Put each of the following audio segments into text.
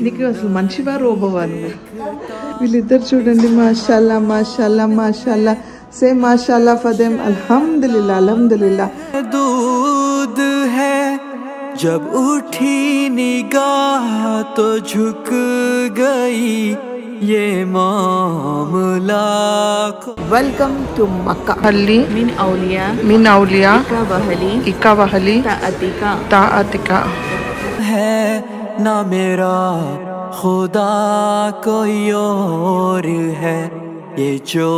నీకు అసలు మంచివా రోబోవా నువ్వు? వీళ్ళిద్దరు చూడండి, మాషాల్లా మాషాల్లా మాషాల్లా, से माशाल्लाह फदेम अल्हम्दुलिल्लाह अल्हम्दुलिल्लाह। दूध है जब उठी निगाह तो झुक गई ये मामला। वेलकम टू मक्का। हल्ली मिन औलिया इका वहली ताअतिका है ना मेरा खुदा कोई और है, ये जो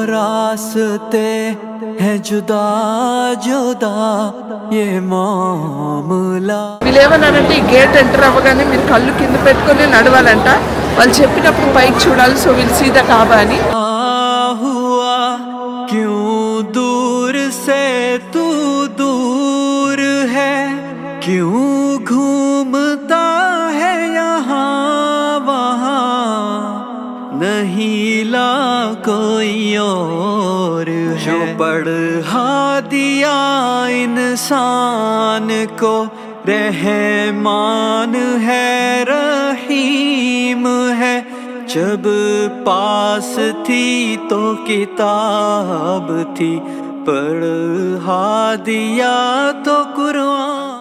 रास्ते हैं जुदा जुदा ये मामला। వీళ్ళేమన్నారంటే ఈ గేట్ ఎంటర్ అవ్వగానే మీరు కళ్ళు కింద పెట్టుకొని నడవాలంట, వాళ్ళు చెప్పినప్పుడు పైకి చూడాలి, సో వీళ్ళు సీదా కాబా అని। हुआ क्यों दूर से तू दूर है, क्यों घूमता है यहाँ वहाँ, नहीं ला कोई और है। जो बढ़ा दिया इंसान को रहमान है रहीम है, जब पास थी तो किताब थी, पढ़ा दिया तो कुरान।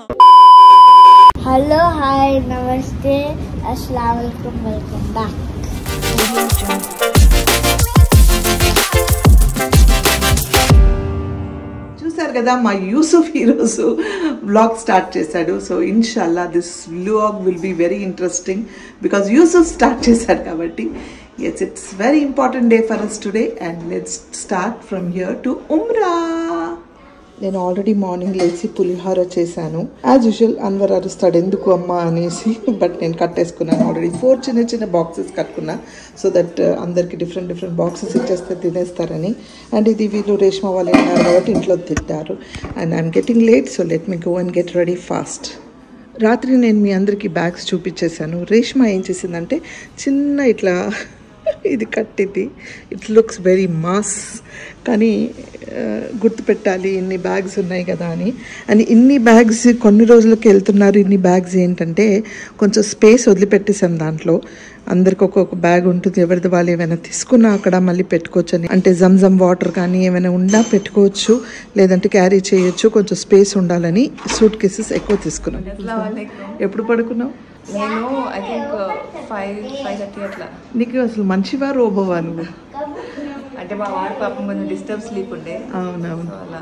हेलो हाय नमस्ते अस्सलाम वालेकुम वेलकम बैक। చూసారు కదా మా యూసుఫ్ ఈరోజు వ్లాగ్ స్టార్ట్ చేశాడు. సో ఇన్షాల్లా this vlog will be very interesting because Yusuf start చేశాడు కాబట్టి. yes, it's very important day for us today and let's start from here to Umrah. నేను ఆల్రెడీ మార్నింగ్ లేచి పులిహోర చేశాను. యాజ్ యూజువల్ అన్వర్ అరుస్తాడు ఎందుకు అమ్మ అనేసి, బట్ నేను కట్టేసుకున్నాను ఆల్రెడీ. 4 చిన్న చిన్న బాక్సెస్ కట్టుకున్నా సో దట్ అందరికి డిఫరెంట్ డిఫరెంట్ బాక్సెస్ ఇచ్చేస్తే తినేస్తారని. అండ్ ఇది వీళ్ళు రేష్మా వాళ్ళు ఉన్నారు కాబట్టి ఇంట్లో తింటారు. And I'm getting late, so let me go and get ready fast. రాత్రి నేను మీ అందరికీ బ్యాగ్స్ చూపించేశాను. రేష్మా ఏం చేసిందంటే చిన్న ఇట్లా ఇది కట్టింది. ఇట్ లుక్స్ వెరీ మాస్, కానీ గుర్తుపెట్టాలి ఇన్ని బ్యాగ్స్ ఉన్నాయి కదా అని. అండ్ ఇన్ని బ్యాగ్స్ కొన్ని రోజులకి వెళ్తున్నారు. ఇన్ని బ్యాగ్స్ ఏంటంటే కొంచెం స్పేస్ వదిలిపెట్టేసాం దాంట్లో. అందరికి ఒక్కొక్క బ్యాగ్ ఉంటుంది, ఎవరిది వాళ్ళు ఏమైనా తీసుకున్నా అక్కడ మళ్ళీ పెట్టుకోవచ్చు అని. అంటే జంజమ్ వాటర్ కానీ ఏమైనా ఉన్నా పెట్టుకోవచ్చు, లేదంటే క్యారీ చేయొచ్చు, కొంచెం స్పేస్ ఉండాలని సూట్ కేసెస్ ఎక్కువ తీసుకున్నాం. ఎప్పుడు పడుకున్నావు? నేను ఐ థింక్ 5:30 అట్లా. నీకు అసలు మంచివా రోబోవా నువ్వు? అంటే మా వాడు పాపం కొంచెం డిస్టర్బ్ స్లీప్ ఉండే. అవునవును. అలా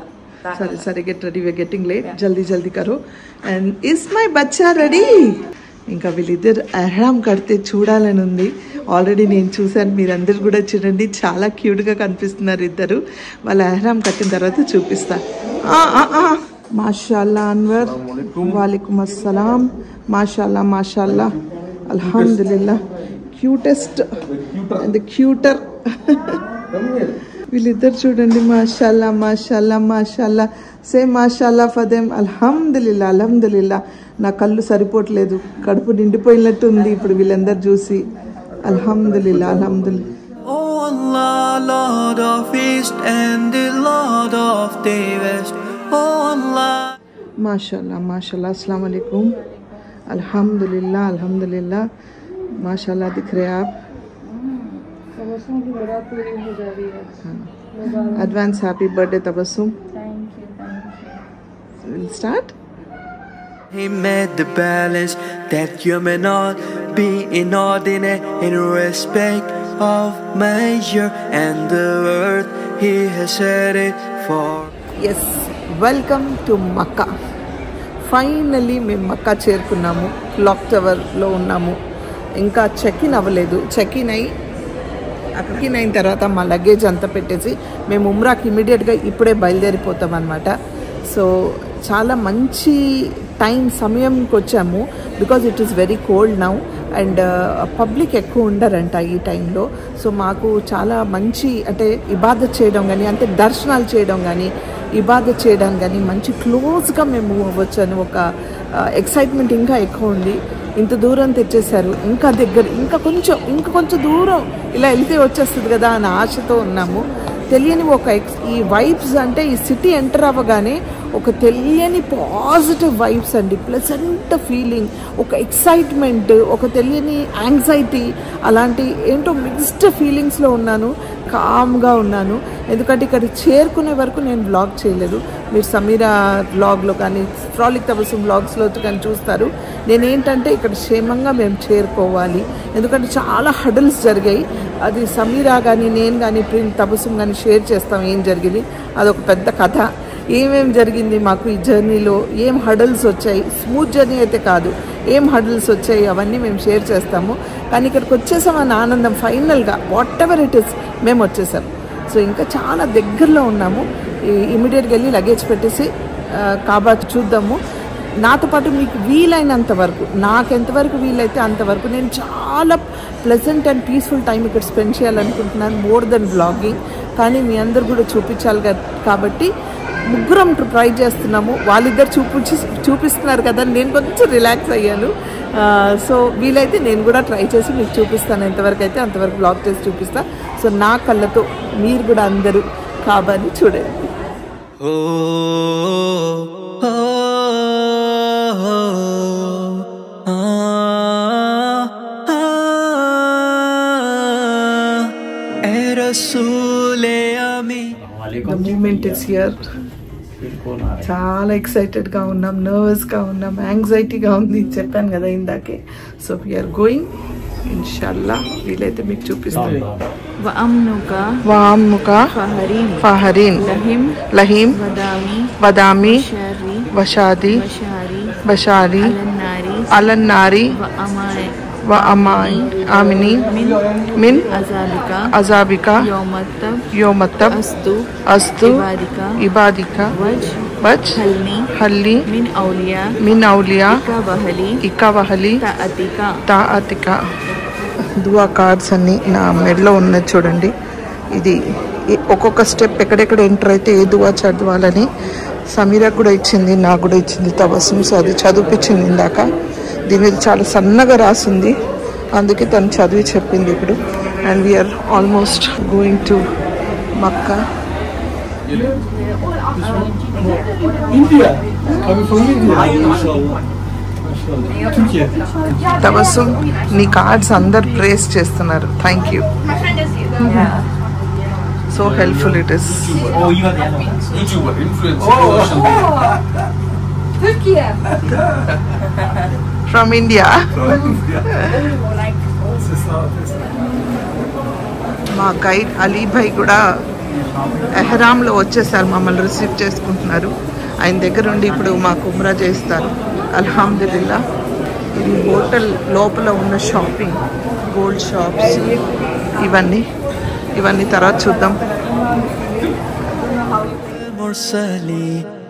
సరే సరే, get ready, we getting late, జల్దీ జల్దీ కరో. అండ్ ఇస్ మై బచ్చా రెడీ? ఇంకా వీళ్ళిద్దరు ఎహ్రామ్ కడితే చూడాలని ఉంది. ఆల్రెడీ నేను చూశాను, మీరందరూ కూడా చూడండి, చాలా క్యూట్గా కనిపిస్తున్నారు ఇద్దరు. వాళ్ళ ఎహ్రామ్ కట్టిన తర్వాత చూపిస్తా. మాషాల్లా అన్వర్, వాలేకుమ్ అస్సలాం, మాషాల్లా మాషాల్లా అల్హమ్దులిల్లా, క్యూటెస్ట్ అండ్ క్యూటర్. వీళ్ళిద్దరు చూడండి, మాషాల్లా మాషాల్లా మాషాల్లా, సే మాషాల్లా ఫదేం అల్హమ్దులిల్లా అల్హమ్దులిల్లా. నా కళ్ళు సరిపోవట్లేదు, కడుపు నిండిపోయినట్టు ఉంది ఇప్పుడు వీళ్ళందరూ చూసి. అల్హమ్దులిల్లా అల్హమ్దులిల్లా. Oh Allah, Lord of East and the Lord of the West. Oh Allah. माशाल्लाह माशाल्लाह, अस्सलाम वालेकुम, अल्हम्दुलिल्लाह अल्हम्दुलिल्लाह, माशाल्लाह दिख रहे आप. तबस्सुम की मुराद पूरी हो जा रही है. Advance happy birthday Tabassum. Thank you. We'll start. He made the balance that you may not be inordinate in respect of measure and the word he has said it for. Yes, welcome to Makkah. Finally మేము మక్కా చేరుకున్నాము. Clock టవర్లో ఉన్నాము. ఇంకా check in అవ్వలేదు. Check in అయిన తర్వాత మా luggage అంతా పెట్టేసి మేము ఉమ్రాకి ఇమీడియట్గా ఇప్పుడే బయలుదేరిపోతాం అనమాట. సో చాలా మంచి సమయంకి వచ్చాము because it is very cold now and public ఎక్కువ ఉండరంట ఈ టైంలో. సో మాకు చాలా మంచి అంటే ఇబాదత్ చేయడం కానీ, అంటే దర్శనాలు చేయడం కానీ, ఇబాదత్ చేయడం కానీ మంచి క్లోజ్గా మేము వచ్చాను. ఒక ఎక్సైట్మెంట్ ఇంకా ఎక్కువ ఉంది. ఇంత దూరం తెచ్చేశారు, ఇంకా దగ్గర, ఇంకా కొంచెం దూరం ఇలా వెళ్తే వచ్చేస్తుంది కదా అని ఆశతో ఉన్నాము. తెలియని ఒక ఈ వైబ్స్ అంటే ఈ సిటీ ఎంటర్ అవ్వగానే ఒక తెలియని పాజిటివ్ వైబ్స్ అండి, ప్లెజెంట్ ఫీలింగ్, ఒక ఎక్సైట్మెంట్, ఒక తెలియని యాంగ్జైటీ, అలాంటి ఏంటో మిక్స్డ్ ఫీలింగ్స్లో ఉన్నాను. కామ్గా ఉన్నాను, ఎందుకంటే ఇక్కడ చేరుకునే వరకు నేను వ్లాగ్ చేయలేదు. మీరు సమీరా వ్లాగ్లో కానీ ఫ్రాలిక్ తబస్సుమ్ వ్లాగ్స్లో కానీ చూస్తారు. నేనేంటంటే ఇక్కడ క్షేమంగా మేము చేరుకోవాలి, ఎందుకంటే చాలా హడల్స్ జరిగాయి. అది సమీరా కానీ నేను కానీ తబస్సుమ్ కానీ షేర్ చేస్తాం ఏం జరిగింది. అదొక పెద్ద కథ. ఏమేం జరిగింది మాకు ఈ జర్నీలో, ఏం హడల్స్ వచ్చాయి, స్మూత్ జర్నీ అయితే కాదు, ఏం హడల్స్ వచ్చాయి అవన్నీ మేము షేర్ చేస్తాము. కానీ ఇక్కడికి వచ్చేసామన్న ఆనందం ఫైనల్గా వాట్ ఎవర్ ఇట్ ఇస్ మేము వచ్చేసాం. సో ఇంకా చాలా దగ్గరలో ఉన్నాము. ఇమీడియట్గా వెళ్ళి లగేజ్ పెట్టేసి కాబా చూద్దాము. నాతో పాటు మీకు వీలైనంత వరకు, నాకు ఎంతవరకు వీలైతే అంతవరకు నేను చాలా ప్లెజెంట్ అండ్ పీస్ఫుల్ టైం ఇక్కడ స్పెండ్ చేయాలనుకుంటున్నాను, మోర్ దెన్ వ్లాగింగ్. కానీ మీ అందరు కూడా చూపించాలి కాబట్టి ముగ్గురం ట్రై చేస్తున్నాము. వాళ్ళిద్దరు చూపిస్తున్నారు కదా, నేను కొంచెం రిలాక్స్ అయ్యాను. సో వీలైతే నేను కూడా ట్రై చేసి మీకు చూపిస్తాను, ఎంతవరకు అయితే అంతవరకు బ్లాగ్ చేసి చూపిస్తాను. సో నా కళ్ళతో మీరు కూడా అందరూ కాబాని చూడండి. The moment is here. చాలా ఎక్సైటెడ్గా ఉన్నాం, నర్వస్గా ఉన్నాం, యాంగ్జైటీగా ఉంది, చెప్పాను కదా ఇందాకే. సో వీఆర్ గోయింగ్, ఇన్షాల్లా వీలైతే మీకు చూపిస్తాను. ఫహరీన్ లహీం వదామి వషాది బషారి అలన్నారి आमिनी मिन अजाबिका योमत्तब अस्तु इबादिका वज हल्ली मिन औलिया इका वहली ताअतिका. దువా కార్డ్స్ అన్నీ నా మెడలో ఉన్నది చూడండి. ఇది ఒక్కొక్క స్టెప్ ఎక్కడెక్కడ ఎంటర్ అయితే ఏ దువా చదవాలని సమీరాకు కూడా ఇచ్చింది, నాకు కూడా ఇచ్చింది తబస్సుమ్. సో అది చదివిపించింది ఇందాక. దీని మీద చాలా సన్నగా రాసింది, అందుకే తను చదివి చెప్పింది ఇప్పుడు. And we're almost going to Mecca. Tabassum నీ కార్డ్స్ అందరు ప్రేస్ చేస్తున్నారు. Thank you, so helpful it is. From India. మా గైడ్ అలీ భాయ్ కూడా ఎహ్రామ్లో వచ్చేసారు, మమ్మల్ని రిసీవ్ చేసుకుంటున్నారు. ఆయన దగ్గర ఉండి ఇప్పుడు మాకు ఉమ్రా చేస్తారు. అల్హమ్దులిల్లా. ఇది హోటల్ లోపల ఉన్న షాపింగ్, గోల్డ్ షాప్స్, ఇవన్నీ తర్వాత చూద్దాం.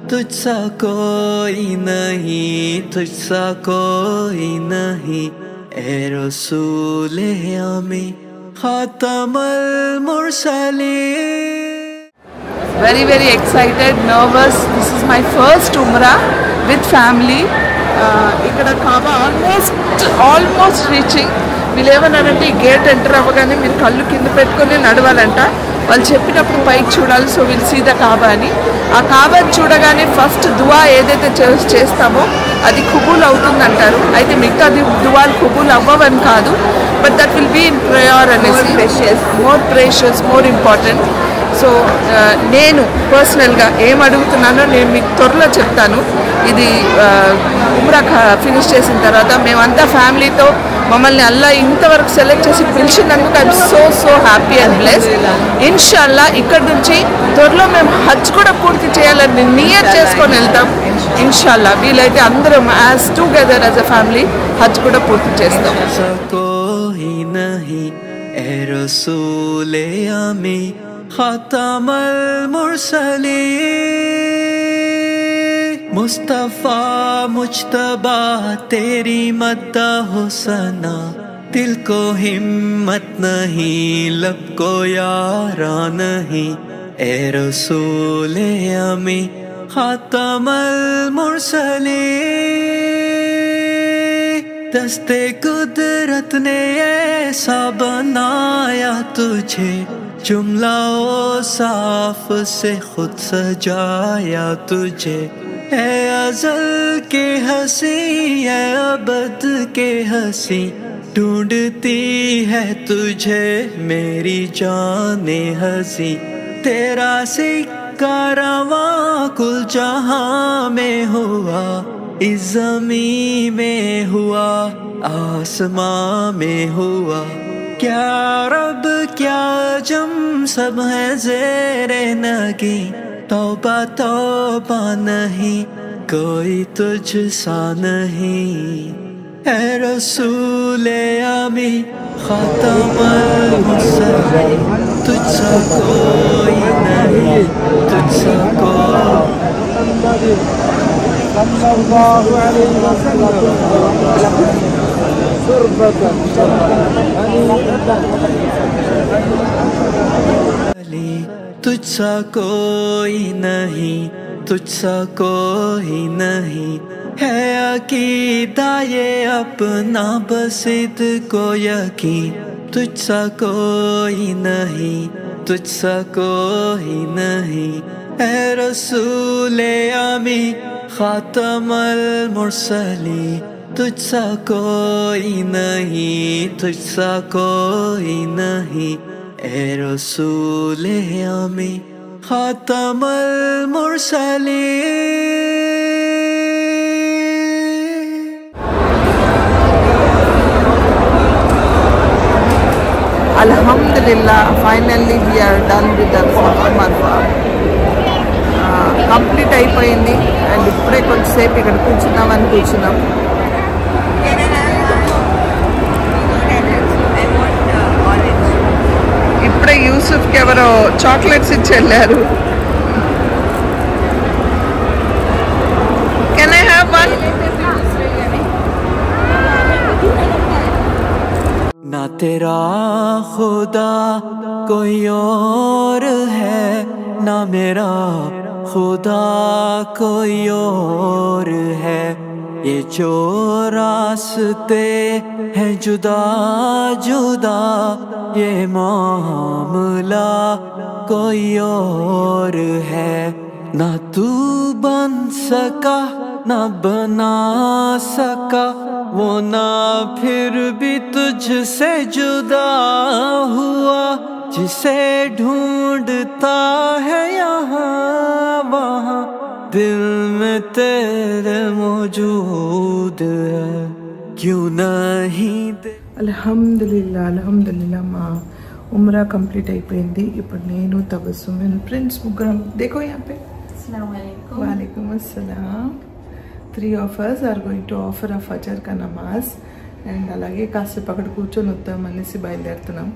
तुझसा कोई नहीं, तुझसा कोई नहीं, ए रसूल आमी खातमुल Mursaleen. Very excited, nervous. This is my first umrah with family. ఇక్కడ కాబా ఆల్మోస్ట్ రీచింగ్. వీళ్ళు ఏమన్నారంటే ఈ గేట్ ఎంటర్ అవ్వగానే మీరు కళ్ళు కింద పెట్టుకొని నడవాలంట. వాళ్ళు చెప్పినప్పుడు పైకి చూడాలి. సో వీళ్ళు సీదా కాబా అని. ఆ కాబాని చూడగానే ఫస్ట్ దువా ఏదైతే చేస్తామో అది ఖుబూల్ అవుతుందంటారు. అయితే మిగతా దువాలు ఖుబూల్ అవ్వవని కాదు, but that will be in prayer అనేసి more precious, more important. So నేను పర్సనల్గా ఏం అడుగుతున్నానో నేను మీకు త్వరలో చెప్తాను. ఇది ఉమ్రా ఫినిష్ చేసిన తర్వాత మేమంతా ఫ్యామిలీతో మమ్మల్ని అల్లా ఇంతవరకు సెలెక్ట్ చేసి పిలిచినందుకు I'm so happy and bless. ఇన్షాల్లా ఇక్కడ నుంచి త్వరలో మేము హజ్ కూడా పూర్తి చేయాలని నియత్ చేసుకొని వెళ్తాం. ఇన్షాల్లా వీలైతే అందరం as together as a family Hajj కూడా పూర్తి చేస్తాం. खातमुल मुरसलीन मुस्तफा मुज्तबा तेरी मद्दाह सना, दिल को हिम्मत नहीं, लब को यारा नहीं, ए रसूल आमी खातमुल मुरसलीन. दस्ते कुदरत ने ऐसा बनाया तुझे, जुमला साफ से खुद सजाया तुझे, है अज़ल के हंसी है अबद के हंसी, ढूंढती है तुझे मेरी जाने हंसी, तेरा सिक्का रवां कुल जहां में हुआ, इस ज़मीं में हुआ, आसमां में हुआ, क्या रब क्या जम सब है ज़ेरे नगी, तौबा तौबा नहीं कोई तुझ सा नहीं, ऐ रसूले अमी खातमुल मुरसलीन, तुझसा कोई नहीं, तुझसा कोई सल्लल्लाहु अलैहि वसल्लम तुझसा कोई नहीं, तुझसा कोई नहीं, है अकीदा ये अपना बसिद को यकीन, तुझसा कोई नहीं, तुझसा कोई नहीं, है रसूले अमी खातमुल मुरसलीन, तुझसा कोई नहीं, तुझसा कोई नहीं, ए रसूले अमी खातमुल Mursaleen. Alhamdulillah, finally we are done with the Safa Marwa. Complete అయిపోయింది అండ్ ఇప్పుడే కొంచెంసేపు ఇక్కడ కూర్చున్నామని కూర్చున్నాం. ఇప్పుడే యూసుఫ్కి ఎవరో చాక్లెట్స్ ఇచ్చి వెళ్ళారు. Can I have one? ना तेरा खुदा कोई और है, ना मेरा खुदा कोई और है, ये जो रास्ते हैं जुदा जुदा, ये मामला कोई और है, ना तू बन सका ना बना सका, वो ना फिर भी तुझसे जुदा हुआ, जिसे ढूंढता है यहाँ वहाँ, दिल में तेरे मौजूद है, क्यों नहीं दे। అల్హమ్దులిల్లా అల్హమ్దులిల్లా మా ఉమ్రా కంప్లీట్ అయిపోయింది. ఇప్పుడు నేను తబస్సుమ్ ప్రిన్స్ ముగ్గురం देखो यहाँ पे. वालेकुम अस्सलाम. 3 of us are going to offer a Fajr కా నమాజ్ అండ్ అలాగే కాసేపు అక్కడ కూర్చొని వద్దాం అనేసి బయలుదేరుతున్నాం.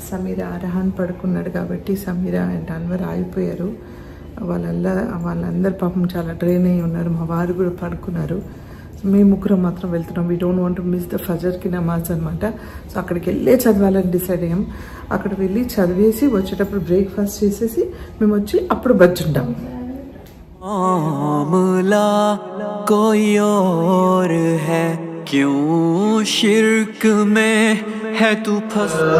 సమీరా అరహాన్ పడుకున్నాడు కాబట్టి సమీరా అండ్ అన్వర్ ఆగిపోయారు. వాళ్ళందరూ పాపం చాలా డ్రైన్ అయ్యి ఉన్నారు. మా వారు కూడా పడుకున్నారు. మేము ముగ్గురం మాత్రం వెళ్తున్నాం. We don't want to miss the ఫజర్కి నమాజ్ అనమాట. సో అక్కడికి వెళ్ళే చదవాలని డిసైడ్ అయ్యాం. అక్కడ వెళ్ళి చదివేసి వచ్చేటప్పుడు బ్రేక్ఫాస్ట్ చేసేసి మేము వచ్చి అప్పుడు బజ్జుంటాం. मामला कोई और है, क्यों शिर्क में है तू फंसा,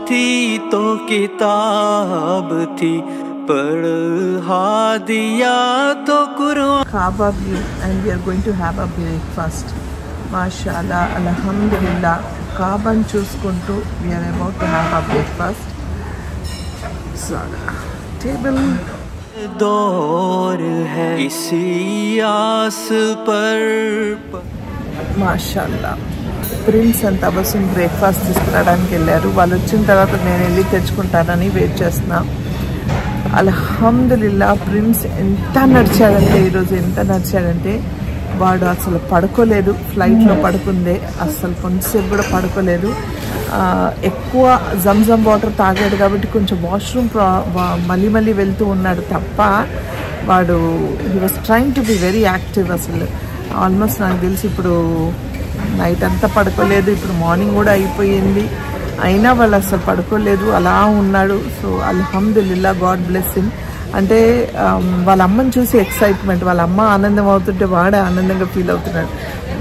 थी तो किताब थी पढ़ा दिया तो Quran. Kaaba view and we are going to have a breakfast. Mashallah, alhamdulillah. Kaaba చూసుకుంటూ we are about to have a breakfast. So, table. दौर है इसी आस पर మాషాల్లా ప్రిన్స్ అండ్ తబస్సుమ్ బ్రేక్ఫాస్ట్ తీసుకురావడానికి వెళ్ళారు. వాళ్ళు వచ్చిన తర్వాత నేను వెళ్ళి తెచ్చుకుంటానని వెయిట్ చేస్తున్నా. అల్హమ్దులిల్లా ప్రిన్స్ ఎంత నడిచాడంటే ఈరోజు ఎంత నడిచాడంటే వాడు అసలు పడుకోలేదు. ఫ్లైట్లో పడుకుందే, అసలు కొంచెంసేపు కూడా పడుకోలేదు. ఎక్కువ జంజమ్ వాటర్ తాగాడు కాబట్టి కొంచెం వాష్రూమ్ మళ్ళీ వెళ్తూ ఉన్నాడు తప్ప వాడు he was trying to be very active. అసలు ఆల్మోస్ట్ నాకు తెలిసి ఇప్పుడు నైట్ అంతా పడుకోలేదు, ఇప్పుడు మార్నింగ్ కూడా అయిపోయింది, అయినా వాళ్ళు అసలు పడుకోలేదు, అలా ఉన్నాడు. సో అల్హమ్దులిల్లా, గాడ్ బ్లెస్ హిమ్. అంటే వాళ్ళ అమ్మని చూసి ఎక్సైట్మెంట్, వాళ్ళ అమ్మ ఆనందం అవుతుంటే వాడే ఆనందంగా ఫీల్ అవుతున్నాడు.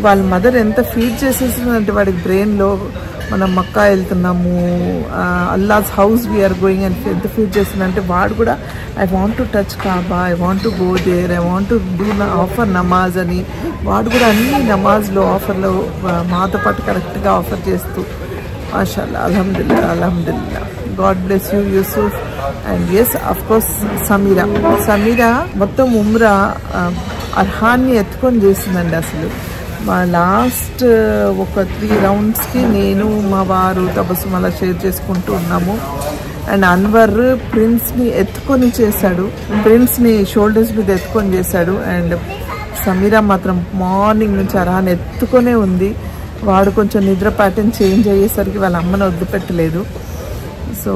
వాళ్ళ మదర్ ఎంత ఫీడ్ చేసేసిందంటే వాడికి బ్రెయిన్లో మనం మక్కా వెళ్తున్నాము, అల్లాస్ హౌస్ వీఆర్ గోయింగ్ అని ఎంత ఫీడ్ చేసిందంటే వాడు కూడా I want to touch Kaaba, I want to go there, I want to do offer నమాజ్ అని వాడు కూడా అన్ని నమాజ్లో ఆఫర్లో మాతో పాటు కరెక్ట్గా ఆఫర్ చేస్తూ మాషాల్లా అల్హమ్దులిల్లా అల్హమ్దులిల్లా. God bless you Yusuf. And yes of course Sameera మొత్తం ఉమ్రా అర్హాన్ని ఎత్తుకొని చేసిందండి. అసలు మా లాస్ట్ ఒక 3 రౌండ్స్కి నేను మా వారు తబస్సుమ్ అలా షేర్ చేసుకుంటూ ఉన్నాము. అండ్ అన్వర్ ప్రిన్స్ని ఎత్తుకొని చేశాడు, ప్రిన్స్ని షోల్డర్స్ మీద ఎత్తుకొని చేశాడు. అండ్ సమీరా మాత్రం మార్నింగ్ నుంచి అర్హాన్ని ఎత్తుకొనే ఉంది. వాడు కొంచెం నిద్ర ప్యాటర్న్ చేంజ్ అయ్యేసరికి వాళ్ళ అమ్మను వదిలిపెట్టలేదు. So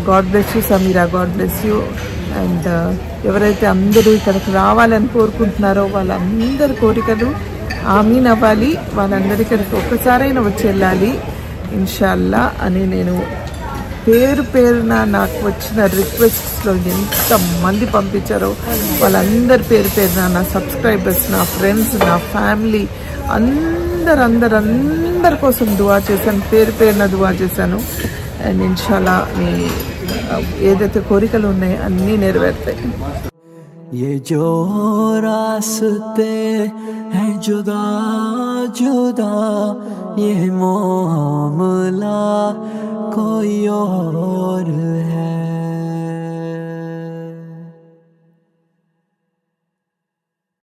God bless you Sameera, God bless you. And ఎవరైతే అందరూ ఇక్కడికి రావాలని కోరుకుంటున్నారో వాళ్ళందరి కోరికలు ఆమీన్ అవ్వాలి, వాళ్ళందరి ఇక్కడికి ఒక్కసారైనా వచ్చి వెళ్ళాలి ఇన్షాల్లా అని నేను పేరున నాకు వచ్చిన రిక్వెస్ట్స్లో ఎంతమంది పంపించారో వాళ్ళందరి పేరున నా సబ్స్క్రైబర్స్, నా ఫ్రెండ్స్, నా ఫ్యామిలీ అందరి కోసం దువా చేశాను, పేరున దువా చేశాను. అండ్ ఇన్షాల్లా మీ ఏదైతే కోరికలు ఉన్నాయో అన్నీ నెరవేరుతాయి. ये जो रास्ते हैं जुदा जुदा, ये मामला कोई और है.